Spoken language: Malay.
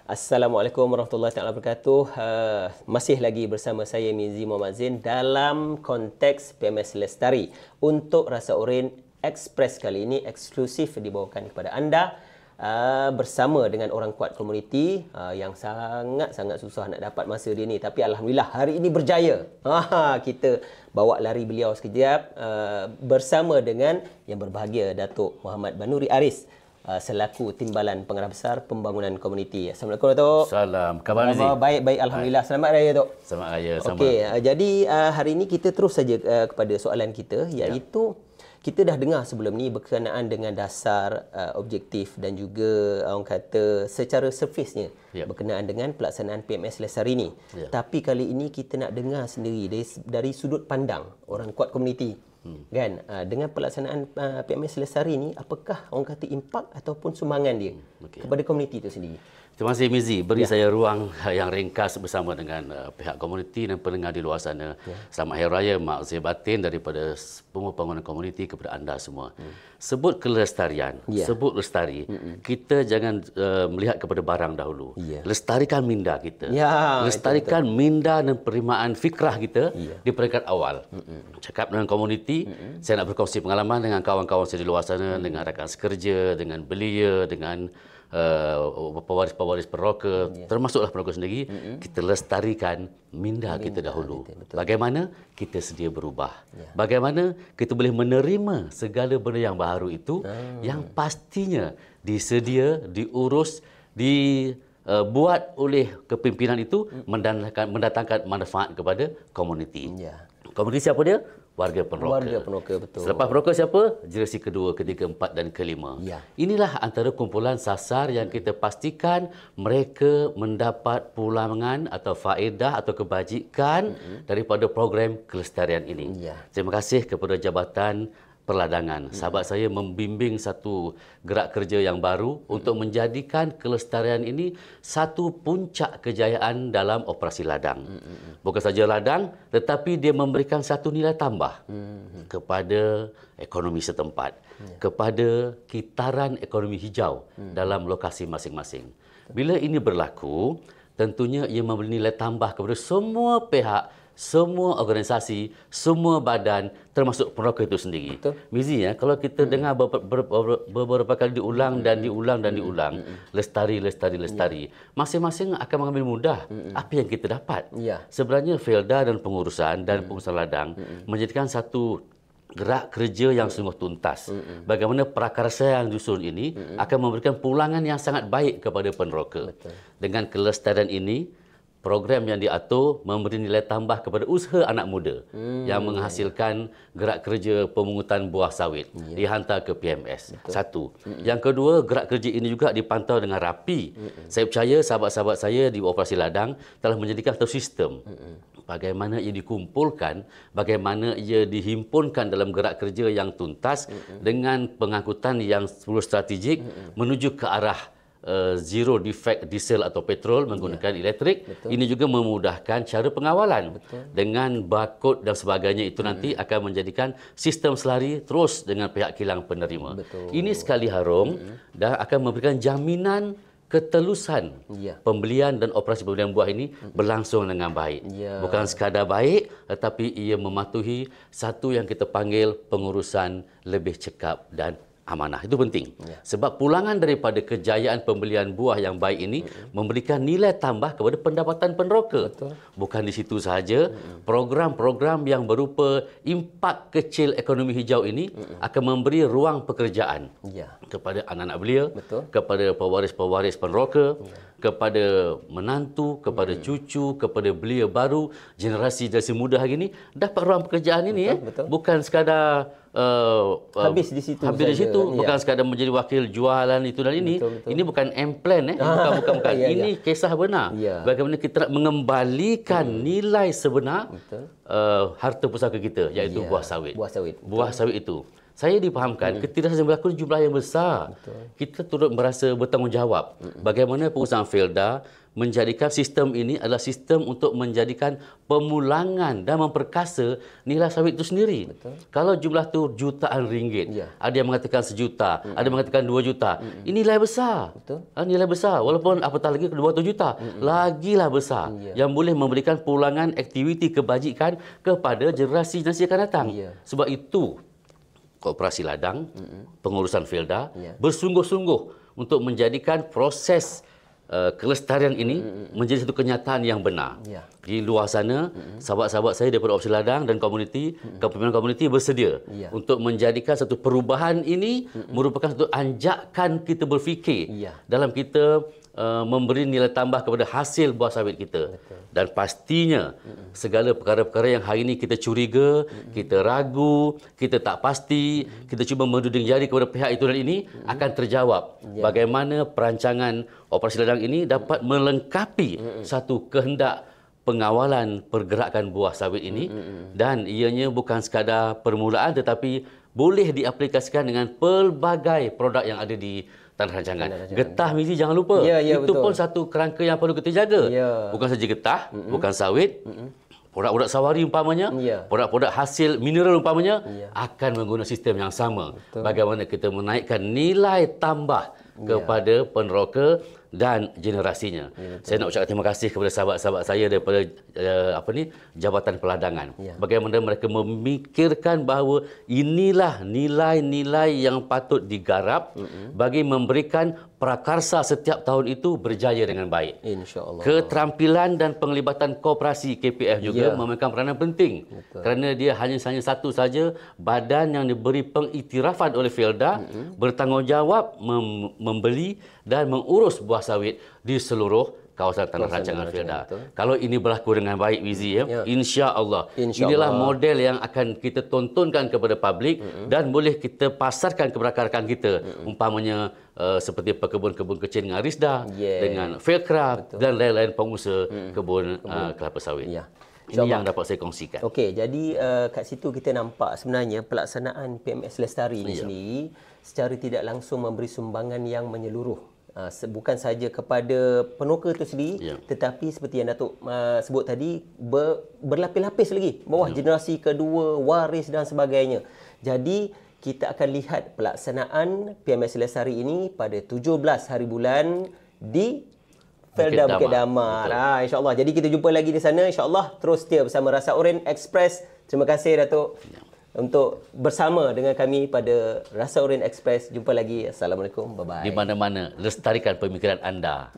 Assalamualaikum warahmatullahi taala wabarakatuh. Masih lagi bersama saya Mizi Muhammad Zain dalam konteks PMS Lestari. Untuk Rasa Oren Express kali ini eksklusif dibawakan kepada anda bersama dengan orang kuat komuniti yang sangat-sangat susah nak dapat masa dia ni, tapi alhamdulillah hari ini berjaya. Kita bawa lari beliau sekejap bersama dengan yang berbahagia Datuk Muhammad Banuri Aris selaku Timbalan Pengarah Besar Pembangunan Komuniti. Assalamualaikum Datuk. Salam. Khabar Mizi? Baik, alhamdulillah. Selamat Raya Datuk. Selamat Raya. Okey, jadi hari ini kita terus saja kepada soalan kita, iaitu kita dah dengar sebelum ni berkenaan dengan dasar objektif dan juga orang kata secara surface-nya berkenaan dengan pelaksanaan PMS Lestari ni. Tapi kali ini kita nak dengar sendiri dari sudut pandang orang kuat komuniti. Kan, dengan pelaksanaan PMS Lestari ni, apakah orang kata impak ataupun sumbangan dia kepada komuniti itu sendiri? Terima kasih Mizi, beri saya ruang yang ringkas bersama dengan pihak komuniti dan pendengar di luar sana. Selamat Hari Raya, mak zahir batin daripada semua pembangunan komuniti kepada anda semua. Sebut kelestarian, sebut lestari, kita jangan melihat kepada barang dahulu. Lestarikan minda kita. Lestarikan minda dan penerimaan fikrah kita di peringkat awal. Cakap dengan komuniti, saya nak berkongsi pengalaman dengan kawan-kawan saya di luar sana, dengan rakan sekerja, dengan belia, dengan pewaris-pewaris peroka, termasuklah peroka sendiri. Kita lestarikan minda kita dahulu. Bagaimana kita sedia berubah. Bagaimana kita boleh menerima segala benda yang baru itu, yang pastinya disedia, diurus, dibuat oleh kepimpinan itu mendatangkan manfaat kepada komuniti. Komuniti siapa dia? Warga peneroka. Warga peneroka, betul. Selepas peneroka siapa? Generasi kedua, ketiga, empat dan kelima. Inilah antara kumpulan sasar yang kita pastikan mereka mendapat pulangan atau faedah atau kebajikan daripada program kelestarian ini. Terima kasih kepada Jabatan Perladangan. Sahabat saya membimbing satu gerak kerja yang baru untuk menjadikan kelestarian ini satu puncak kejayaan dalam operasi ladang. Bukan saja ladang, tetapi dia memberikan satu nilai tambah kepada ekonomi setempat, kepada kitaran ekonomi hijau dalam lokasi masing-masing. Bila ini berlaku, tentunya ia memberi nilai tambah kepada semua pihak, semua organisasi, semua badan, termasuk peneroka itu sendiri. Mizi, kalau kita dengar beberapa kali diulang dan diulang, lestari, masing-masing akan mengambil mudah apa yang kita dapat. Sebenarnya Felda dan pengurusan ladang menjadikan satu gerak kerja yang sungguh tuntas. Bagaimana prakarsa yang disusun ini akan memberikan pulangan yang sangat baik kepada peneroka. Dengan kelestarian ini, program yang diatur memberi nilai tambah kepada usaha anak muda yang menghasilkan gerak kerja pemungutan buah sawit dihantar ke PMS. Satu. Yang kedua, gerak kerja ini juga dipantau dengan rapi. Saya percaya sahabat-sahabat saya di operasi ladang telah menjadikan satu sistem. Bagaimana ia dikumpulkan, bagaimana ia dihimpunkan dalam gerak kerja yang tuntas dengan pengangkutan yang strategik menuju ke arah zero defect diesel atau petrol menggunakan elektrik. Ini juga memudahkan cara pengawalan dengan barcode dan sebagainya. Itu nanti akan menjadikan sistem selari terus dengan pihak kilang penerima. Ini sekali harum dan akan memberikan jaminan ketelusan pembelian dan operasi pembelian buah ini berlangsung dengan baik. Bukan sekadar baik, tetapi ia mematuhi satu yang kita panggil pengurusan lebih cekap dan amanah. Itu penting. Sebab pulangan daripada kejayaan pembelian buah yang baik ini memberikan nilai tambah kepada pendapatan peneroka. Bukan di situ sahaja, program-program yang berupa impak kecil ekonomi hijau ini akan memberi ruang pekerjaan kepada anak-anak belia, kepada pewaris-pewaris peneroka, kepada menantu, kepada cucu, kepada belia baru, generasi muda hari ini dapat ruang pekerjaan ini. Bukan sekadar habis di situ. Bukan sekadar menjadi wakil jualan itu dan ini. Ini bukan M-plan. Bukan. Ini kisah benar. Bagaimana kita nak mengembalikan nilai sebenar harta pusaka kita, iaitu buah sawit. Buah sawit itu. saya dipahamkan ketika saya berlaku jumlah yang besar. Betul. Kita turut merasa bertanggungjawab. Bagaimana perusahaan Felda menjadikan sistem ini adalah sistem untuk menjadikan pemulangan dan memperkasa nilai sawit itu sendiri. Betul. Kalau jumlah itu jutaan ringgit, ada yang mengatakan 1 juta, ada yang mengatakan 2 juta. Ini nilai besar. Betul. Nilai besar. Walaupun apatah lagi 200 juta, lagilah besar. Yang boleh memberikan pulangan aktiviti kebajikan kepada generasi-generasi akan datang. Sebab itu, Koperasi Ladang, pengurusan Felda, bersungguh-sungguh untuk menjadikan proses kelestarian ini menjadi satu kenyataan yang benar. Di luar sana, sahabat-sahabat saya daripada Koperasi Ladang dan komuniti, kepimpinan komuniti bersedia untuk menjadikan satu perubahan ini merupakan satu anjakan kita berfikir dalam kita memberi nilai tambah kepada hasil buah sawit kita. Dan pastinya segala perkara-perkara yang hari ini kita curiga, kita ragu, kita tak pasti, kita cuba menuding jari kepada pihak itu dan ini akan terjawab. Bagaimana perancangan Operasi Ladang ini dapat melengkapi satu kehendak pengawalan pergerakan buah sawit ini dan ianya bukan sekadar permulaan tetapi boleh diaplikasikan dengan pelbagai produk yang ada di tanah rancangan. Getah, Mizi, jangan lupa. Itu betul. Pun satu kerangka yang perlu kita jaga. Bukan saja getah, bukan sawit, produk-produk sawari umpamanya, produk-produk hasil mineral umpamanya akan menggunakan sistem yang sama. Betul. Bagaimana kita menaikkan nilai tambah kepada peneroka dan generasinya. Saya nak ucapkan terima kasih kepada sahabat-sahabat saya daripada Jabatan Peladangan. Bagaimana mereka memikirkan bahawa inilah nilai-nilai yang patut digarap bagi memberikan prakarsa setiap tahun itu berjaya dengan baik. InsyaAllah. Keterampilan dan penglibatan koperasi KPF juga memainkan peranan penting. Betul. Kerana dia hanya satu saja badan yang diberi pengiktirafan oleh Felda bertanggungjawab membeli dan mengurus buah sawit di seluruh kawasan tanah rancangan Felda. Kalau ini berlaku dengan baik, Wizi, insya-Allah. Inilah model yang akan kita tontonkan kepada publik dan boleh kita pasarkan kepada rakan-rakan kita. Umpamanya seperti pekebun-kebun kecil dengan Risda, dengan Faircraft dan lain-lain pengusaha kebun kelapa sawit. Ini yang dapat saya kongsikan. Okey, jadi kat situ kita nampak sebenarnya pelaksanaan PMS Lestari ini sendiri secara tidak langsung memberi sumbangan yang menyeluruh. Bukan saja kepada peneroka itu sendiri, tetapi seperti yang Datuk sebut tadi, berlapis-lapis lagi bawah generasi kedua, waris dan sebagainya. Jadi kita akan lihat pelaksanaan PMS Lestari ini pada 17 hari bulan di Felda Bukit Damar. InsyaAllah. Jadi kita jumpa lagi di sana. InsyaAllah terus setia bersama Rasa Oren Express. Terima kasih Datuk untuk bersama dengan kami pada Rasa Oren Express. Jumpa lagi. Assalamualaikum. Bye-bye. Di mana-mana, lestarikan pemikiran anda.